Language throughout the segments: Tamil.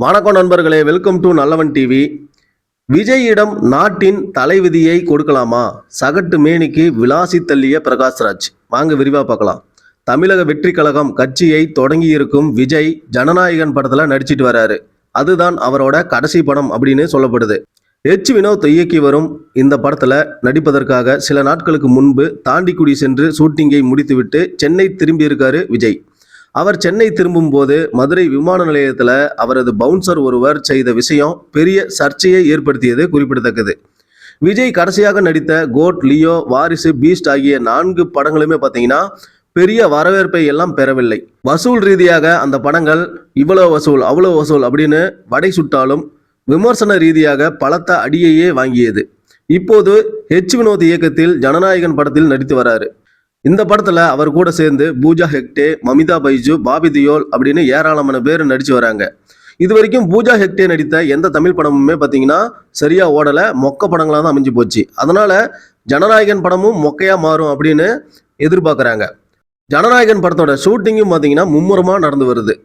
வணக்கம் நண்பர்களே, வெல்கம் டு நல்லவன் டிவி. விஜயிடம் நாட்டின் தலைவிதியை கொடுக்கலாமா? சகட்டு மேனிக்கு விளாசி தள்ளிய பிரகாஷ்ராஜ். வாங்க விரிவா பார்க்கலாம். தமிழக வெற்றி கழகம் கட்சியை தொடங்கி இருக்கும் விஜய் ஜனநாயகன் படத்துல நடிச்சிட்டு வராரு. அதுதான் அவரோட கடைசி படம் அப்படின்னு சொல்லப்படுது. வினோத் இயக்கி வரும் இந்த படத்துல நடிப்பதற்காக சில நாட்களுக்கு முன்பு தாண்டிக்குடி சென்று ஷூட்டிங்கை முடித்துவிட்டு சென்னை திரும்பி இருக்காரு விஜய். அவர் சென்னை திரும்பும் போது மதுரை விமான நிலையத்தில் அவரது பவுன்சர் ஒருவர் செய்த விஷயம் பெரிய சர்ச்சையை ஏற்படுத்தியது குறிப்பிடத்தக்கது. விஜய் கடைசியாக நடித்த கோட், லியோ, வாரிசு, பீஸ்ட் ஆகிய 4 படங்களுமே பார்த்தீங்கன்னா பெரிய வரவேற்பை எல்லாம் பெறவில்லை. வசூல் ரீதியாக அந்த படங்கள் இவ்வளோ வசூல் அவ்வளோ வசூல் அப்படின்னு வடை சுட்டாலும் விமர்சன ரீதியாக பலத்த அடியையே வாங்கியது. இப்போது வினோத் இயக்கத்தில் ஜனநாயகன் படத்தில் நடித்து வராரு. இந்த படத்துல அவர் கூட சேர்ந்து பூஜா ஹெக்டே, மமிதா பைஜு, பாபி தியோல் அப்படின்னு ஏராளமான பேர் நடிச்சு வராங்க. இது வரைக்கும் பூஜா ஹெக்டே நடித்த எந்த தமிழ் படமுமே பார்த்தீங்கன்னா சரியா ஓடலை, மொக்க படங்களாக தான் அமைஞ்சு போச்சு. அதனால ஜனநாயகன் படமும் மொக்கையா மாறும் அப்படின்னு எதிர்பார்க்குறாங்க. ஜனநாயகன் படத்தோட ஷூட்டிங்கும் பார்த்தீங்கன்னா மும்முரமாக நடந்து வருது.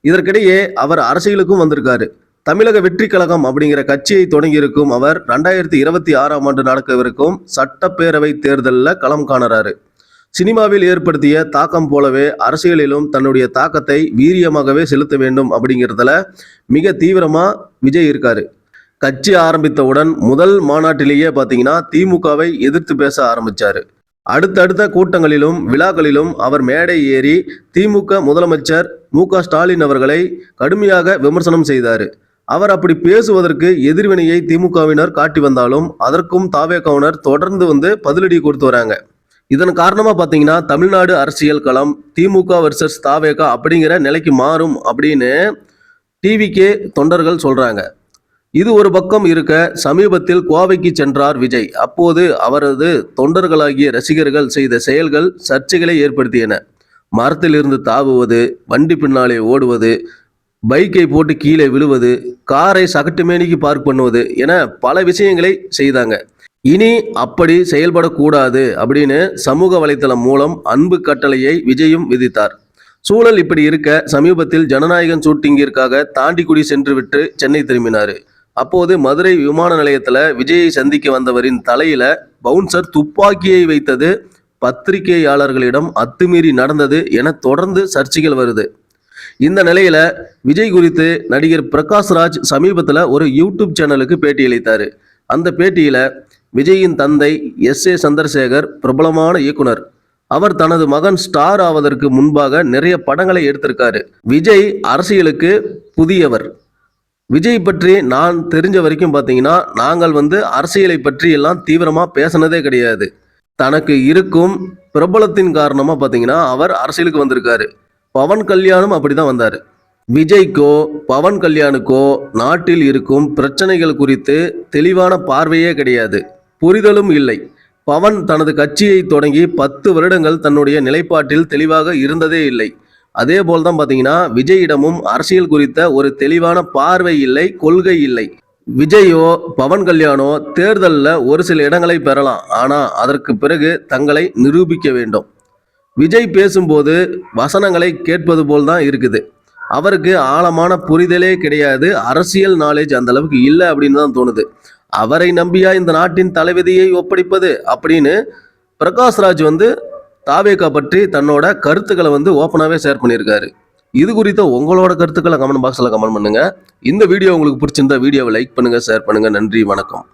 இதற்கிடையே அவர் அரசியலுக்கும் வந்திருக்காரு. தமிழக வெற்றி கழகம் அப்படிங்கிற கட்சியை தொடங்கியிருக்கும் அவர் 2026ஆம் ஆண்டு நடக்கவிருக்கும் சட்டப்பேரவை தேர்தலில் களம் காணறாரு. சினிமாவில் ஏற்படுத்திய தாக்கம் போலவே அரசியலிலும் தன்னுடைய தாக்கத்தை வீரியமாகவே செலுத்த வேண்டும் அப்படிங்கிறதுல மிக தீவிரமா விஜய் இருக்காரு. கட்சி ஆரம்பித்தவுடன் முதல் மாநாட்டிலேயே பார்த்தீங்கன்னா திமுகவை எதிர்த்து பேச ஆரம்பிச்சாரு. அடுத்தடுத்த கூட்டங்களிலும் விழாக்களிலும் அவர் மேடை ஏறி திமுக முதலமைச்சர் மு.க. ஸ்டாலின் அவர்களை கடுமையாக விமர்சனம் செய்தார். அவர் அப்படி பேசுவதற்கு எதிர்வினையை திமுகவினர் காட்டி வந்தாலும் அதற்கும் தாவேகாவினர் தொடர்ந்து பதிலடி கொடுத்து வராங்க. இதன் காரணமாக பார்த்தீங்கன்னா தமிழ்நாடு அரசியல் களம் திமுக வர்சஸ் தாவேகா அப்படிங்கிற நிலைக்கு மாறும் அப்படின்னு டிவிகே தொண்டர்கள் சொல்கிறாங்க. இது ஒரு பக்கம் இருக்க, சமீபத்தில் கோவைக்கு சென்றார் விஜய். அப்போது அவரது தொண்டர்களாகிய ரசிகர்கள் செய்த செயல்கள் சர்ச்சைகளை ஏற்படுத்தியன. மரத்திலிருந்து தாவுவது, வண்டி பின்னாலே ஓடுவது, பைக்கை போட்டு கீழே விழுவது, காரை சகட்டுமேனிக்கு பார்க் பண்ணுவது என பல விஷயங்களை செய்தாங்க. இனி அப்படி செயல்படக்கூடாது அப்படின்னு சமூக வலைத்தளம் மூலம் அன்பு கட்டளையை விஜயும் விதித்தார். சூழல் இப்படி இருக்க, சமீபத்தில் ஜனநாயகன் ஷூட்டிங்கிற்காக தாண்டிக்குடி சென்று விட்டு சென்னை திரும்பினார். அப்போது மதுரை விமான நிலையத்தில் விஜயை சந்திக்க வந்தவரின் தலையில பவுன்சர் துப்பாக்கியை வைத்தது பத்திரிகையாளர்களிடம் அத்துமீறி நடந்தது என தொடர்ந்து சர்ச்சைகள் வருது. இந்த நிலையில விஜய் குறித்து நடிகர் பிரகாஷ்ராஜ் சமீபத்தில் ஒரு யூடியூப் சேனலுக்கு பேட்டியளித்தார். அந்த பேட்டியில விஜயின் தந்தை S.A. சந்திரசேகர் பிரபலமான இயக்குனர். அவர் தனது மகன் ஸ்டார் ஆவதற்கு முன்பாக நிறைய படங்களை எடுத்திருக்காரு. விஜய் அரசியலுக்கு புதியவர். விஜய் பற்றி நான் தெரிஞ்ச வரைக்கும் பார்த்தீங்கன்னா நாங்கள் அரசியலை பற்றி எல்லாம் தீவிரமாக பேசினதே கிடையாது. தனக்கு இருக்கும் பிரபலத்தின் காரணமாக பார்த்தீங்கன்னா அவர் அரசியலுக்கு வந்திருக்காரு. பவன் கல்யாணும் அப்படிதான் வந்தார். விஜய்க்கோ பவன் கல்யாணுக்கோ நாட்டில் இருக்கும் பிரச்சனைகள் குறித்து தெளிவான பார்வையே கிடையாது, புரிதலும் இல்லை. பவன் தனது கட்சியை தொடங்கி 10 வருடங்கள் தன்னுடைய நிலைப்பாட்டில் தெளிவாக இருந்ததே இல்லை. அதே போல்தான் பார்த்தீங்கன்னா விஜயிடமும் அரசியல் குறித்த ஒரு தெளிவான பார்வை இல்லை, கொள்கை இல்லை. விஜயோ பவன் கல்யாணோ தேர்தலில் ஒரு சில இடங்களை பெறலாம், ஆனால் அதற்கு பிறகு தங்களை நிரூபிக்க வேண்டும். விஜய் பேசும்போது வசனங்களை கேட்பது போல் தான் இருக்குது. அவருக்கு ஆழமான புரிதலே கிடையாது, அரசியல் நாலேஜ் அந்த அளவுக்கு இல்லை அப்படின்னு தான் தோணுது. அவரை நம்பியா இந்த நாட்டின் தலைவிதியை ஒப்படைப்பது அப்படின்னு பிரகாஷ்ராஜ் தாவேகா பற்றி தன்னோட கருத்துக்களை ஓப்பனாகவே ஷேர் பண்ணியிருக்காரு. இது குறித்த உங்களோட கருத்துக்களை கமெண்ட் பாக்ஸில் கமெண்ட் பண்ணுங்க. இந்த வீடியோ உங்களுக்கு பிடிச்சிருந்தா வீடியோவை லைக் பண்ணுங்க, ஷேர் பண்ணுங்க. நன்றி, வணக்கம்.